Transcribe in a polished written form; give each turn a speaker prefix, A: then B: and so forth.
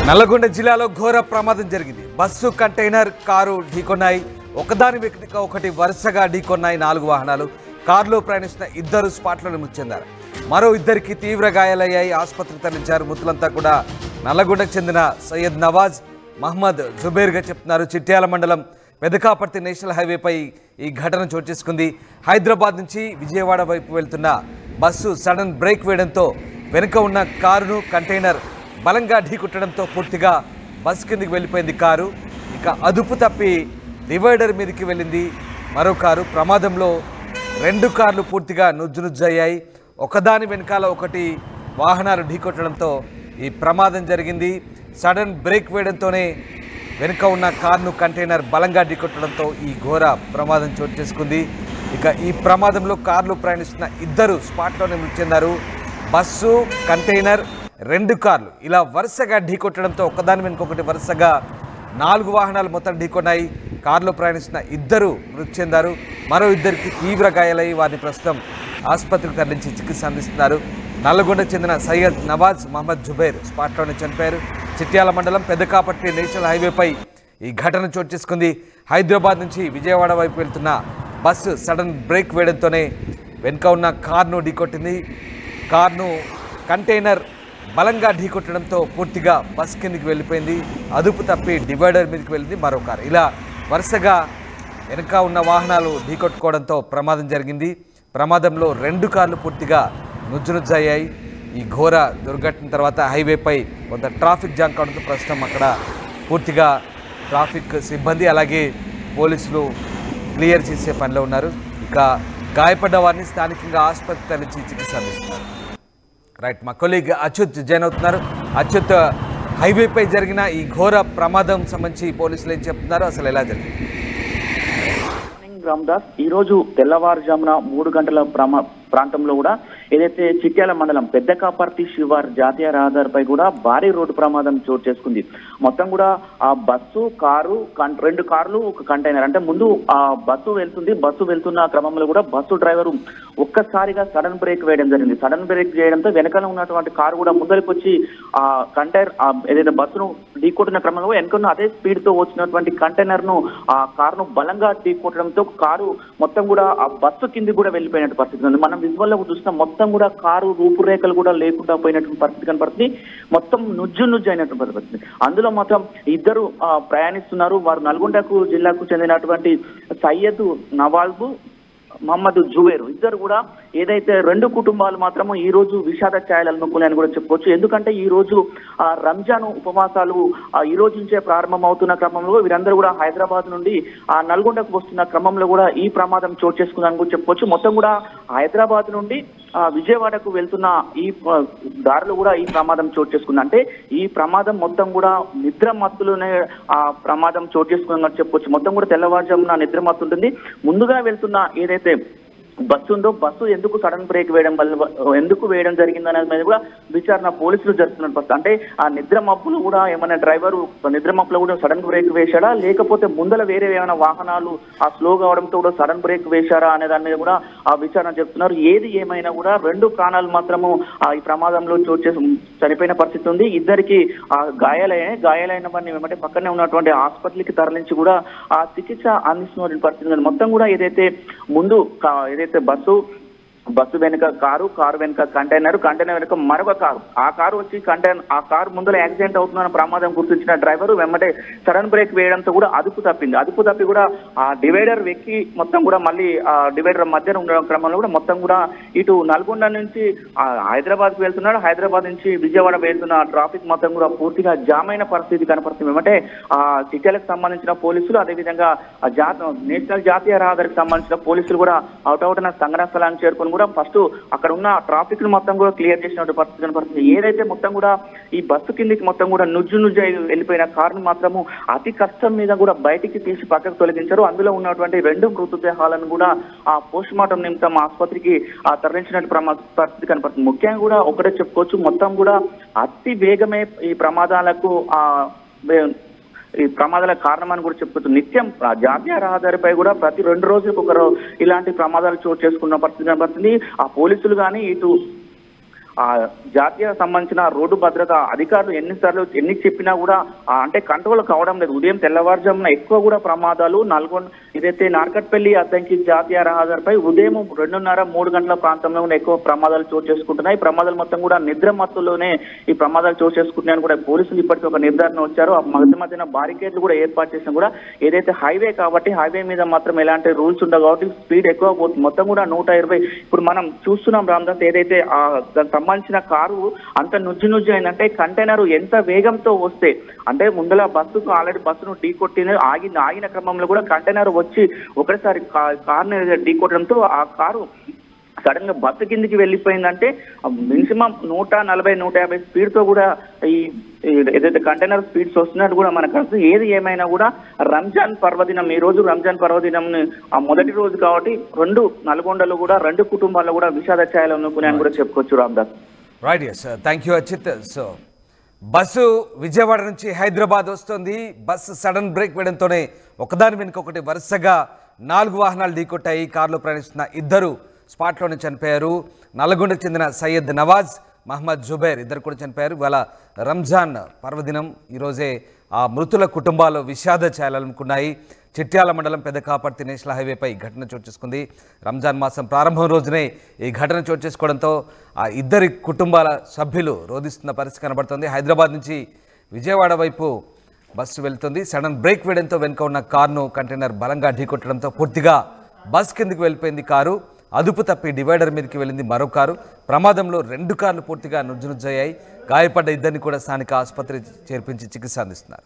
A: నల్లగొండ జిల్లాలో ఘోర ప్రమాదం జరిగింది. బస్సు కంటైనర్ కారు ఢీకొన్నాయి. ఒకదాని వెనుక ఒకటి వరుసగా ఢీకొన్నాయి 4 వాహనాలు. కారులో ప్రయాణిస్తున్న ఇద్దరు స్పాట్లోనే మృతి చెందారు. మరో ఇద్దరికి తీవ్ర గాయాలయ్యాయి. ఆసుపత్రికి తరలించారు. మృతులంతా కూడా నల్లగొండకు చెందిన సయ్యద్ నవాజ్, మహమ్మద్ జుబేర్గా చెప్తున్నారు. చిట్యాల మండలం పెదకాపర్తి నేషనల్ హైవేపై ఈ ఘటన చోటు చేసుకుంది. హైదరాబాద్ నుంచి విజయవాడ వైపు వెళ్తున్న బస్సు సడన్ బ్రేక్ వేయడంతో వెనుక ఉన్న కారును కంటైనర్ బలంగా ఢీకొట్టడంతో పూర్తిగా బస్సు కిందికి వెళ్ళిపోయింది కారు. ఇక అదుపు తప్పి డివైడర్ మీదకి వెళ్ళింది మరో కారు. ప్రమాదంలో 2 కార్లు పూర్తిగా నుజ్జునుజ్జయ్యాయి. ఒకదాని వెనకాల ఒకటి వాహనాలు ఢీకొట్టడంతో ఈ ప్రమాదం జరిగింది. సడన్ బ్రేక్ వేయడంతోనే వెనుక ఉన్న కారును కంటైనర్ బలంగా ఢీకొట్టడంతో ఈ ఘోర ప్రమాదం చోటు చేసుకుంది. ఇక ఈ ప్రమాదంలో కారులో ప్రయాణిస్తున్న ఇద్దరు స్పాట్లోనే మృతి చెందారు. బస్సు, కంటైనర్, 2 కార్లు ఇలా వరుసగా ఢీకొట్టడంతో ఒకదాని వెనుక ఒకటి వరుసగా 4 వాహనాలు మొత్తం ఢీకొన్నాయి. కారులో ప్రయాణిస్తున్న ఇద్దరు మృతి చెందారు. మరో ఇద్దరికి తీవ్ర గాయాలై వారిని ప్రస్తుతం ఆసుపత్రికి తరలించి చికిత్స అందిస్తున్నారు. నల్లగొండకు చెందిన సయ్యద్ నవాజ్, మహమ్మద్ జుబైర్ స్పాట్లోనే చనిపోయారు. చిట్యాల మండలం పెదకాపర్తి నేషనల్ హైవేపై ఈ ఘటన చోటు చేసుకుంది. హైదరాబాద్ నుంచి విజయవాడ వైపు వెళ్తున్న బస్సు సడన్ బ్రేక్ వేయడంతోనే వెనుక ఉన్న కారును ఢీకొట్టింది. కారును కంటైనర్ బలంగా ఢీకొట్టడంతో పూర్తిగా బస్ కిందికి వెళ్ళిపోయింది. అదుపు తప్పి డివైడర్ మీదకి వెళ్ళింది మరో కారు. ఇలా వరుసగా వెనుక ఉన్న వాహనాలు ఢీకొట్టుకోవడంతో ప్రమాదం జరిగింది. ప్రమాదంలో 2 కార్లు పూర్తిగా నుజ్జునుజ్జయ్యాయి. ఈ ఘోర దుర్ఘటన తర్వాత హైవేపై కొంత ట్రాఫిక్ జామ్ కావడంతో ప్రస్తుతం అక్కడ పూర్తిగా ట్రాఫిక్ సిబ్బంది అలాగే పోలీసులు క్లియర్ చేసే పనిలో ఉన్నారు. ఇక గాయపడ్డ వారిని స్థానికంగా ఆసుపత్రికి తరలించి చికిత్స అందిస్తున్నారు. రైట్, మా కొలీగ్ అచ్యుత్ జాయిన్ అవుతున్నారు. అచ్యుత్, హైవేపై జరిగిన ఈ ఘోర ప్రమాదం సంబంధించి పోలీసులు ఏం చెప్తున్నారు, అసలు ఎలా జరిగింది?
B: రామదాస్, ఈ రోజు తెల్లవారుజామున 3 గంటల ప్రాంతంలో కూడా ఏదైతే చిట్యాల మండలం పెద్దకాపర్తి శివార్ జాతీయ రహదారిపై కూడా భారీ రోడ్డు ప్రమాదం చోటు చేసుకుంది. మొత్తం కూడా ఆ బస్సు, కారు, 2 కార్లు, ఒక కంటైనర్, అంటే ముందు ఆ బస్సు వెళ్తున్న క్రమంలో కూడా బస్సు డ్రైవరు ఒక్కసారిగా సడన్ బ్రేక్ వేయడం జరిగింది. సడన్ బ్రేక్ చేయడంతో వెనకాల ఉన్నటువంటి కారు కూడా ముందరికి వచ్చి ఆ కంటైనర్ ఏదైతే బస్సును ఢీకొట్టిన క్రమంలో వెనకన్న అదే స్పీడ్ తో వచ్చినటువంటి కంటైనర్ ను ఆ కారును బలంగా ఢీకొట్టడంతో కారు మొత్తం కూడా ఆ బస్సు కింది కూడా వెళ్ళిపోయినట్టు పరిస్థితి ఉంది. మనం విజువల్లో చూస్తున్నాం, మొత్తం కూడా కారు రూపురేఖలు కూడా లేకుండా పోయినటువంటి పరిస్థితి కనపడుతుంది. మొత్తం నుజ్జు అయినటువంటి పరిస్థితి. అందులో మాత్రం ఇద్దరు ప్రయాణిస్తున్నారు. వారు నల్గొండకు జిల్లాకు చెందినటువంటి సయ్యద్ నవాజ్, మహమ్మద్ జుబేర్ ఇద్దరు కూడా ఏదైతే 2 కుటుంబాలు మాత్రము ఈ రోజు విషాద ఛాయలు అనుకున్నాయని కూడా చెప్పుకోవచ్చు. ఎందుకంటే ఈ రోజు రంజాన్ ఉపవాసాలు ఈ రోజు నుంచే ప్రారంభమవుతున్న క్రమంలో వీరందరూ కూడా హైదరాబాద్ నుండి నల్గొండకు వస్తున్న క్రమంలో కూడా ఈ ప్రమాదం చోటు చేసుకుందని కూడా చెప్పుకోవచ్చు. మొత్తం కూడా హైదరాబాద్ నుండి విజయవాడకు వెళ్తున్న ఈ దారిలో కూడా ఈ ప్రమాదం చోటు చేసుకుంది. అంటే ఈ ప్రమాదం మొత్తం కూడా నిద్ర మత్తులోనే ఆ ప్రమాదం చోటు చేసుకుందని చెప్పొచ్చు. మొత్తం కూడా తెల్లవారుజామున నిద్ర మత్తు ఉంటుంది. ముందుగా వెళ్తున్న ఏదైతే బస్సు ఉందో బస్సు ఎందుకు సడన్ బ్రేక్ వేయడం జరిగింది అనేది మీద కూడా విచారణ పోలీసులు జరుపుతున్నారు. అంటే ఆ నిద్ర మబ్బులు కూడా ఏమైనా డ్రైవరు నిద్ర మబ్బులు కూడా సడన్ బ్రేక్ వేశాడా, లేకపోతే ముందల వేరే ఏమైనా వాహనాలు ఆ స్లో కావడంతో కూడా సడన్ బ్రేక్ వేశారా అనే దాని మీద కూడా ఆ విచారణ జరుపుతున్నారు. ఏది ఏమైనా కూడా 2 ప్రాణాలు మాత్రము ఈ ప్రమాదంలో చోటు చేసి చనిపోయిన పరిస్థితి ఉంది. ఇద్దరికి గాయాలైన వారిని ఏమంటే పక్కనే ఉన్నటువంటి ఆసుపత్రికి తరలించి కూడా ఆ చికిత్స అందిస్తున్న పరిస్థితి ఉంది. మొత్తం కూడా ఏదైతే ముందు బస్సు వెనుక కారు వెనుక కంటైనర్ వెనుక మరొక కారు, ఆ కారు వచ్చి ఆ కారు ముందర యాక్సిడెంట్ అవుతుందన్న ప్రమాదం గుర్తించిన డ్రైవర్ వెంబడే సడన్ బ్రేక్ వేయడంతో కూడా అదుపు తప్పి కూడా ఆ డివైడర్ వెక్కి మొత్తం కూడా మళ్ళీ ఆ డివైడర్ మధ్యన ఉండడం క్రమంలో కూడా మొత్తం కూడా ఇటు నల్గొండ నుంచి హైదరాబాద్కు వెళ్తున్నాడు. హైదరాబాద్ నుంచి విజయవాడ వెళ్తున్న ట్రాఫిక్ మొత్తం కూడా పూర్తిగా జామ్ అయిన పరిస్థితి కనపడుతుంది. ఏమంటే ఆ చిట్యాలకు సంబంధించిన పోలీసులు, అదేవిధంగా నేషనల్ జాతీయ రహదారికి సంబంధించిన పోలీసులు కూడా అవుట్ సంఘటన స్థలానికి చేరుకొని కూడా ఫస్ట్ అక్కడ ఉన్న ట్రాఫిక్ ను మొత్తం కూడా క్లియర్ చేసినట్టు పరిస్థితి కనపడుతుంది. ఏదైతే మొత్తం కూడా ఈ బస్సు కిందికి మొత్తం కూడా నుజ్జు వెళ్ళిపోయిన కారును మాత్రము అతి కష్టం మీద కూడా బయటికి తీసి పక్కకు తొలగించారు. అందులో ఉన్నటువంటి 2 మృతదేహాలను కూడా ఆ పోస్ట్ మార్టం నిమిత్తం ఆసుపత్రికి తరలించినట్టు పరిస్థితి కనపడుతుంది. ముఖ్యంగా కూడా ఒకటే చెప్పుకోవచ్చు, మొత్తం కూడా అతి వేగమే ఈ ప్రమాదాలకు ఈ ప్రమాదాల కారణమని కూడా చెప్పుకోవచ్చు. నిత్యం జాతీయ రహదారిపై కూడా ప్రతి 2 రోజులకు ఒకరు ఇలాంటి ప్రమాదాలు చోటు చేసుకున్న పరిస్థితి కనబడుతుంది. ఆ పోలీసులు కానీ ఇటు ఆ జాతీయ సంబంధించిన రోడ్డు భద్రత అధికారులు ఎన్ని చెప్పినా కూడా అంటే కంట్రోల్ కావడం లేదు. ఉదయం తెల్లవారుజామున ఎక్కువ కూడా ప్రమాదాలు నల్గొండ ఏదైతే నార్కట్పల్లి అద్దంకి జాతీయ రహదారిపై ఉదయం 2:30-3 గంటల ప్రాంతంలో ఎక్కువ ప్రమాదాలు చోటు చేసుకుంటున్నాయి. ప్రమాదాలు మొత్తం కూడా నిద్ర మత్తులోనే ఈ ప్రమాదాలు చోటు చేసుకుంటున్నాయని కూడా పోలీసులు ఇప్పటికీ ఒక నిర్ధారణ వచ్చారు. ఆ మధ్యన బారికేడ్లు కూడా ఏర్పాటు చేసినా కూడా ఏదైతే హైవే కాబట్టి హైవే మీద మాత్రం ఎలాంటి రూల్స్ ఉండవు కాబట్టి స్పీడ్ ఎక్కువ పోతుంది. మొత్తం కూడా 120. ఇప్పుడు మనం చూస్తున్నాం రామదాస్, ఏదైతే దానికి సంబంధించిన కారు అంత నుజ్జు అయిందంటే కంటైనర్ ఎంత వేగంతో వస్తే అంటే ముందల బస్సుకు ఆల్రెడీ బస్సును ఢీకొట్టిన ఆగిన క్రమంలో కూడా కంటైనర్ వచ్చి ఒకసారి కార్ని ఢీకొట్టడంతో ఆ కారు సడన్ గా బస్సు కిందికి వెళ్ళిపోయిందంటే మినిమం 140-150 స్పీడ్ తో కూడా ఈ ఏదైతే కంటైనర్ స్పీడ్స్ వస్తున్నట్టు కూడా మనకు అర్థం. ఏది ఏమైనా కూడా రంజాన్ పర్వదినం, ఈ రోజు రంజాన్ పర్వదినం మొదటి రోజు కాబట్టి నల్గొండలో కూడా 2 కుటుంబాల్లో కూడా విషాద ఛాయలు అనుకున్నాయని కూడా చెప్పుకోవచ్చు Ramdas.
A: Right, yes, thank you Achit. So bus Vijayawada నుంచి హైదరాబాద్ వస్తుంది. బస్సు సడన్ బ్రేక్ వేయడంతోనే ఒకదాని వెనుక ఒకటి వరుసగా 4 వాహనాలు ఢీకొట్టాయి. కారులో ప్రయాణిస్తున్న 2 స్పాట్లోనే చనిపోయారు. నల్గొండకు చెందిన సయ్యద్ నవాజ్, మహమ్మద్ జుబైర్ ఇద్దరు కూడా చనిపోయారు. ఇవాళ రంజాన్ పర్వదినం. ఈరోజే ఆ మృతుల కుటుంబాలు విషాద ఛాయలు అలుముకున్నాయి. చిట్యాల మండలం పెదకాపర్తి నేషనల్ హైవేపై ఈ ఘటన చోటు చేసుకుంది. రంజాన్ మాసం ప్రారంభం రోజునే ఈ ఘటన చోటు చేసుకోవడంతో ఆ 2 కుటుంబాల సభ్యులు రోధిస్తున్న పరిస్థితి కనబడుతుంది. హైదరాబాద్ నుంచి విజయవాడ వైపు బస్సు వెళ్తుంది. సడన్ బ్రేక్ వేయడంతో వెనుక ఉన్న కారును కంటైనర్ బలంగా ఢీకొట్టడంతో పూర్తిగా బస్ కిందకి వెళ్ళిపోయింది కారు. అదుపు తప్పి డివైడర్ మీదకి వెళ్ళింది మరో కారు. ప్రమాదంలో 2 కార్లు పూర్తిగా నుజ్జునుజ్జయ్యాయి. గాయపడ్డ 2 కూడా స్థానిక ఆసుపత్రి చేర్పించి చికిత్స అందిస్తున్నారు.